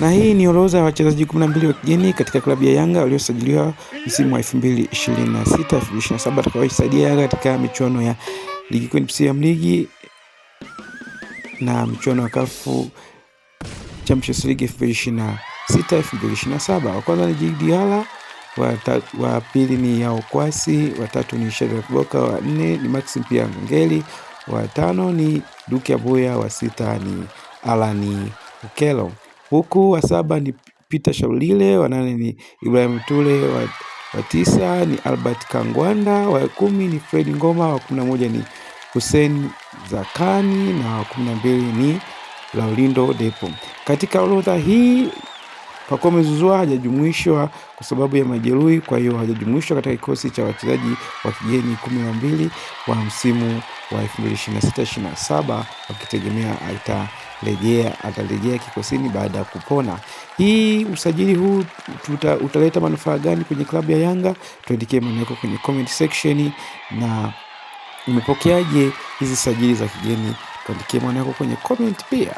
Na hii ni orodha ya wachezaji 12 wa kigeni katika klabu ya Yanga waliosajiliwa msimu wa 2026-2027 watakaoisaidia Yanga katika michuano ya Ligi Kuu NBC Ligi na michuano ya CAF Champions League 2026-2027. Wa kwanza ni Djigui Diarra, wa pili ni Yao Kwasi, wa tatu ni Shadrack Boka, wa nne ni Maxim Pia Ngeli, wa tano ni Duke Abuya, wa sita ni Alan Okello, huku wa saba ni Peter Shaulile, wa nane ni Ibrahim Tule, wa tisa ni Albert Kangwanda, wa 10 ni Fred Ngoma, wa 11 ni Hussein Zakani na wa 12 ni Laurindo Depo. Katika orodha hii Pacome Zouzoua hajajumuishwa kwa sababu ya majeruhi, kwa hiyo hajajumuishwa katika kikosi cha wachezaji wa kigeni 12 wa msimu wa 2026-2027, wakitegemea atarejea kikosini baada ya kupona. Hii usajili huu utaleta manufaa gani kwenye klabu ya Yanga? Tuandikie maoni yako kwenye comment section, na umepokeaje hizi sajili za kigeni? Tuandikie maoni yako kwenye comment pia.